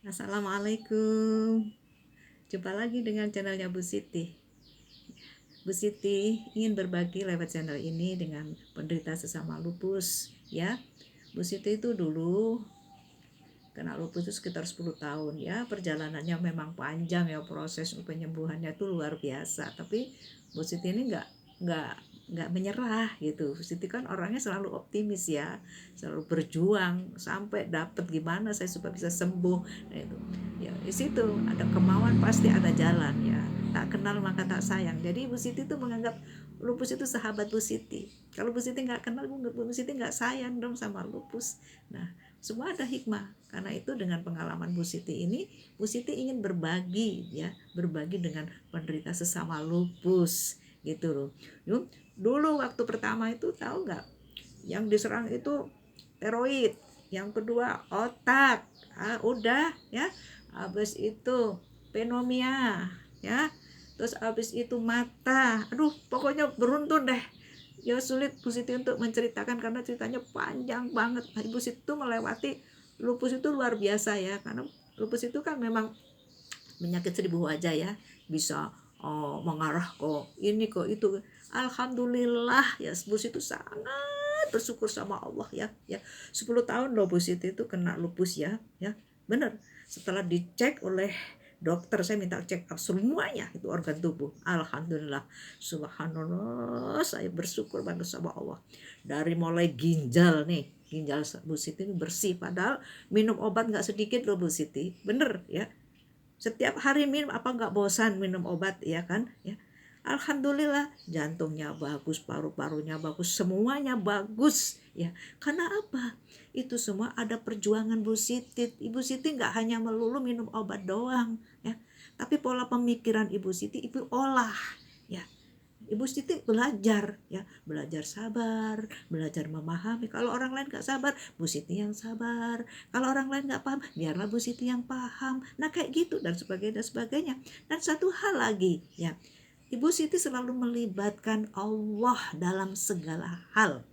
Assalamualaikum. Jumpa lagi dengan channelnya Bu Siti. Bu Siti ingin berbagi lewat channel ini dengan penderita sesama lupus ya. Bu Siti itu dulu kena lupus itu sekitar 10 tahun ya. Perjalanannya memang panjang ya, proses penyembuhannya itu luar biasa. Tapi Bu Siti ini nggak menyerah gitu. Bu Siti kan orangnya selalu optimis ya, selalu berjuang sampai dapat gimana saya supaya bisa sembuh. Nah, itu ya di situ ada kemauan pasti ada jalan ya. Tak kenal maka tak sayang. Jadi Bu Siti tuh menganggap lupus itu sahabat Bu Siti. Kalau Bu Siti nggak kenal, Bu Siti nggak sayang dong sama lupus. Nah, semua ada hikmah. Karena itu dengan pengalaman Bu Siti ini, Bu Siti ingin berbagi ya, berbagi dengan penderita sesama lupus gitu loh. Yuk, dulu waktu pertama itu tahu nggak? Yang diserang itu steroid, yang kedua otak. Udah ya. Habis itu pneumonia ya. Terus habis itu mata. Aduh, pokoknya beruntun deh. Ya sulit Bu Siti untuk menceritakan karena ceritanya panjang banget. Ibu Siti itu melewati lupus itu luar biasa ya, karena lupus itu kan memang penyakit seribu wajah ya, bisa mengarah ke ini ke itu. Alhamdulillah ya, Bu Siti itu sangat bersyukur sama Allah ya 10 tahun loh Bu Siti itu kena lupus ya bener. Setelah dicek oleh dokter, saya minta cek up semuanya itu organ tubuh, alhamdulillah, subhanallah, saya bersyukur banget sama Allah. Dari mulai ginjal nih, ginjal Bu Siti ini bersih, padahal minum obat nggak sedikit loh Bu Siti, bener ya, setiap hari minum, apa nggak bosan minum obat ya kan ya. Alhamdulillah, jantungnya bagus, paru-parunya bagus, semuanya bagus ya. Karena apa? Itu semua ada perjuangan Bu Siti. Ibu Siti nggak hanya melulu minum obat doang ya, tapi pola pemikiran Ibu Siti Ibu olah ya. Ibu Siti belajar ya, belajar sabar, belajar memahami. Kalau orang lain gak sabar, Bu Siti yang sabar. Kalau orang lain gak paham, biarlah Bu Siti yang paham. Nah kayak gitu dan sebagainya dan sebagainya. Dan satu hal lagi ya, Ibu Siti selalu melibatkan Allah dalam segala hal.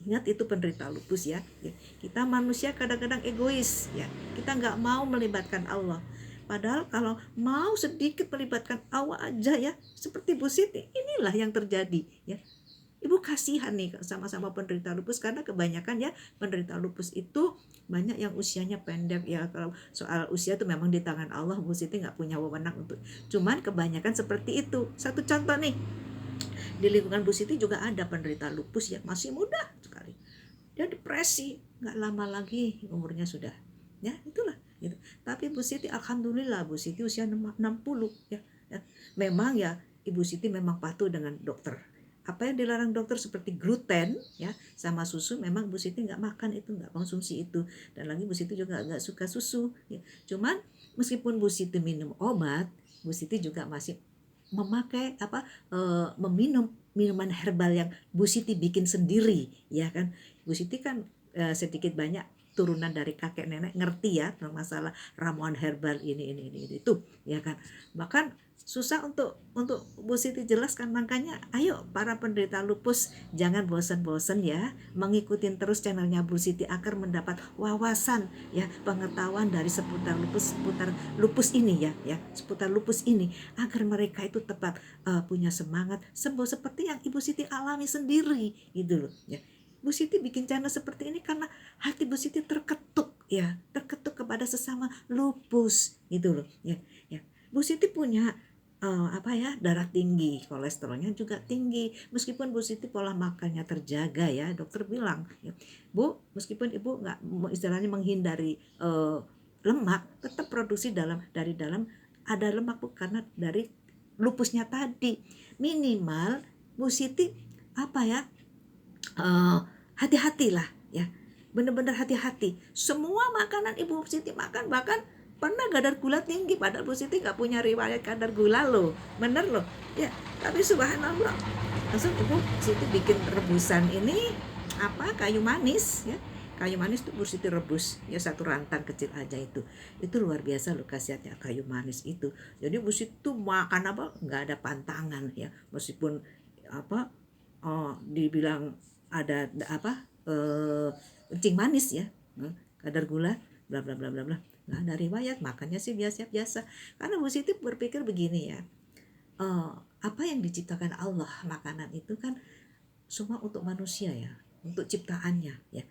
Ingat itu penderita lupus ya. Kita manusia kadang-kadang egois ya. Kita nggak mau melibatkan Allah. Padahal kalau mau sedikit melibatkan Allah aja ya, seperti Bu Siti, inilah yang terjadi ya. Ibu kasihan nih sama-sama penderita lupus, karena kebanyakan ya penderita lupus itu banyak yang usianya pendek ya. Kalau soal usia itu memang di tangan Allah, Bu Siti nggak punya wewenang untuk. Cuman kebanyakan seperti itu. Satu contoh nih, di lingkungan Bu Siti juga ada penderita lupus yang masih muda sekali. Dia depresi, nggak lama lagi umurnya sudah. Ya itulah. Gitu. Tapi Bu Siti, alhamdulillah, Bu Siti usia 60 ya. Memang ya Ibu Siti memang patuh dengan dokter. Apa yang dilarang dokter seperti gluten ya sama susu, memang Bu Siti nggak makan itu, nggak konsumsi itu. Dan lagi Bu Siti juga nggak suka susu ya. Cuman meskipun Bu Siti minum obat, Bu Siti juga masih memakai meminum minuman herbal yang Bu Siti bikin sendiri ya kan. Bu Siti kan sedikit banyak turunan dari kakek nenek, ngerti ya masalah ramuan herbal ini itu ya kan. Bahkan susah untuk Bu Siti jelaskan, makanya ayo para penderita lupus jangan bosan-bosan ya mengikuti terus channelnya Bu Siti agar mendapat wawasan ya, pengetahuan dari seputar lupus ini ya seputar lupus ini, agar mereka itu tetap punya semangat sembuh seperti yang Ibu Siti alami sendiri gitu loh ya. Bu Siti bikin channel seperti ini karena hati Bu Siti terketuk ya, terketuk kepada sesama lupus gitu loh ya. Bu Siti punya darah tinggi, kolesterolnya juga tinggi. Meskipun Bu Siti pola makannya terjaga ya, dokter bilang ya, Bu, meskipun Ibu nggak istilahnya menghindari lemak, tetap produksi dari dalam ada lemak Bu, karena dari lupusnya tadi. Minimal Bu Siti uh, hati-hatilah ya, benar-benar hati-hati. Semua makanan Ibu Siti makan, bahkan pernah kadar gula tinggi, padahal Bu Siti nggak punya riwayat kadar gula loh, bener loh ya. Tapi subhanallah, langsung Ibu Siti bikin rebusan ini kayu manis ya. Kayu manis tuh Bu Siti rebus ya, satu rantang kecil aja itu luar biasa loh khasiatnya kayu manis itu. Jadi Bu Siti tuh makan apa nggak ada pantangan ya, meskipun dibilang ada kencing manis ya, kadar gula bla bla bla bla bla, nggak ada riwayat, makannya sih biasa-biasa. Karena Bu Siti berpikir begini ya, apa yang diciptakan Allah, makanan itu kan semua untuk manusia ya, untuk ciptaannya ya.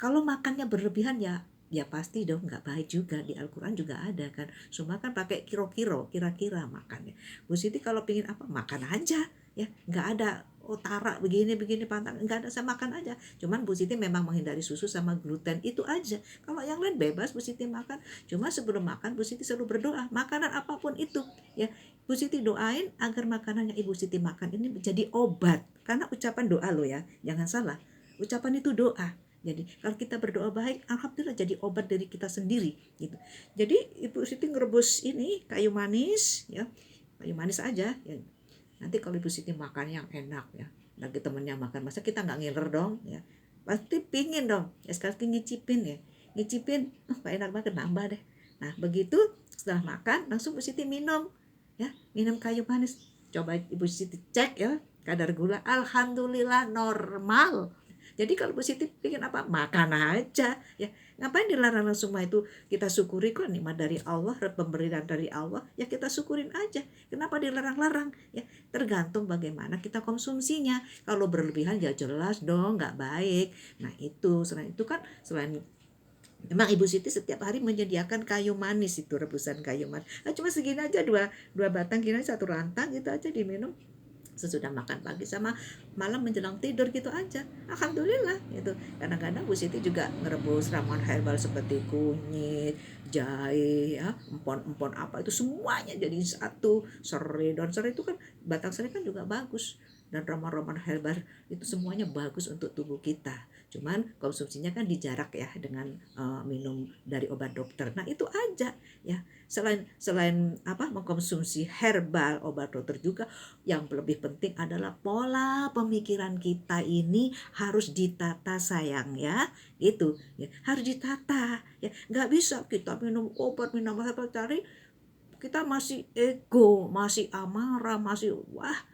Kalau makannya berlebihan ya pasti dong nggak baik juga. Di Al-Quran juga ada kan, semua kan pakai kira-kira makannya. Bu Siti kalau pingin apa makan aja ya, nggak ada utara begini pantang, nggak ada, saya makan aja. Cuman Bu Siti memang menghindari susu sama gluten itu aja. Kalau yang lain bebas Bu Siti makan. Cuma sebelum makan Bu Siti selalu berdoa, makanan apapun itu ya, Bu Siti doain agar makanan yang Ibu Siti makan ini menjadi obat. Karena ucapan doa loh ya, jangan salah, ucapan itu doa. Jadi kalau kita berdoa baik, alhamdulillah jadi obat dari kita sendiri gitu. Jadi Ibu Siti ngerebus ini kayu manis ya, kayu manis aja ya. Nanti kalau Ibu Siti makan yang enak ya, lagi temennya makan, masa kita nggak ngiler dong ya, pasti pingin dong ya, sekali ngicipin ya, Pak enak banget, nambah deh. Nah begitu setelah makan langsung Bu Siti minum ya, minum kayu manis. Coba Ibu Siti cek ya kadar gula, alhamdulillah normal. Jadi kalau Bu Siti bikin apa, makan aja ya. Ngapain dilarang semua itu? Kita syukuri kok, nikmat dari Allah, pemberian dari Allah, ya kita syukurin aja. Kenapa dilarang-larang? Ya tergantung bagaimana kita konsumsinya. Kalau berlebihan ya jelas dong nggak baik. Nah itu, selain itu kan, selain memang Ibu Siti setiap hari menyediakan kayu manis, itu rebusan kayu manis. Nah, cuma segini aja, dua batang kira satu rantang gitu aja diminum sesudah makan pagi sama malam menjelang tidur gitu aja. Alhamdulillah gitu. Kadang-kadang Bu Siti juga ngerebus ramuan herbal seperti kunyit, jahe ya, empon-empon apa itu semuanya jadi satu. Serai, daun serai itu kan, batang serai kan juga bagus, dan ramuan-ramuan herbal itu semuanya bagus untuk tubuh kita. Cuman konsumsinya kan dijarak ya dengan minum dari obat dokter. Nah itu aja ya. Selain apa mengkonsumsi herbal, obat dokter juga, yang lebih penting adalah pola pemikiran kita ini harus ditata sayang ya, itu ya, harus ditata ya. Nggak bisa kita minum obat, minum herbal, cari kita masih ego, masih amarah, masih wah,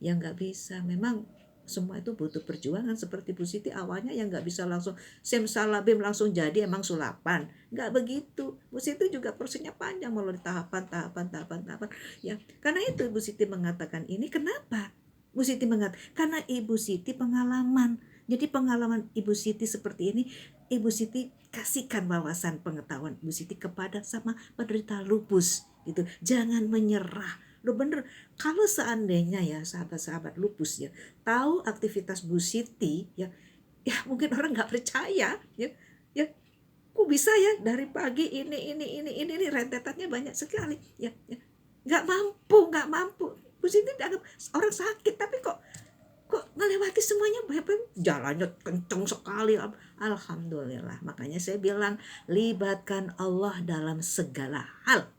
ya nggak bisa. Memang semua itu butuh perjuangan. Seperti Bu Siti awalnya yang nggak bisa langsung simsalabim langsung jadi emang sulapan, nggak begitu. Bu Siti juga prosesnya panjang melalui tahapan ya. Karena itu Bu Siti mengatakan ini, kenapa Bu Siti karena Ibu Siti pengalaman. Jadi pengalaman Ibu Siti seperti ini, Ibu Siti kasihkan wawasan pengetahuan Ibu Siti kepada sama penderita lupus gitu. Jangan menyerah. Lo bener, kalau seandainya ya sahabat-sahabat lupus ya tahu aktivitas Bu Siti ya, mungkin orang nggak percaya ya, kok bisa ya dari pagi ini rentetannya banyak sekali ya, nggak mampu. Bu Siti dianggap orang sakit, tapi kok melewati semuanya, jalannya kenceng sekali. Alhamdulillah. Makanya saya bilang libatkan Allah dalam segala hal.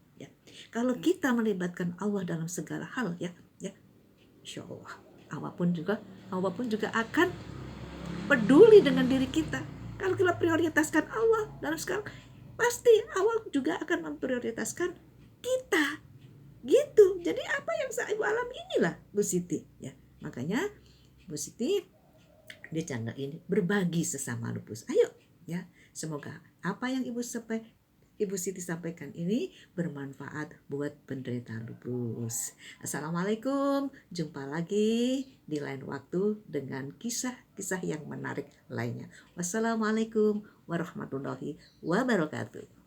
Kalau kita melibatkan Allah dalam segala hal ya, insya Allah apapun juga akan peduli dengan diri kita. Kalau kita prioritaskan Allah dalam segala, pasti Allah juga akan memprioritaskan kita gitu. Jadi apa yang saya alami inilah Bu Siti ya. Makanya Bu Siti di channel ini berbagi sesama lupus. Ayo ya, semoga apa yang Ibu Siti sampaikan ini bermanfaat buat penderita lupus. Assalamualaikum, jumpa lagi di lain waktu dengan kisah-kisah yang menarik lainnya. Wassalamualaikum warahmatullahi wabarakatuh.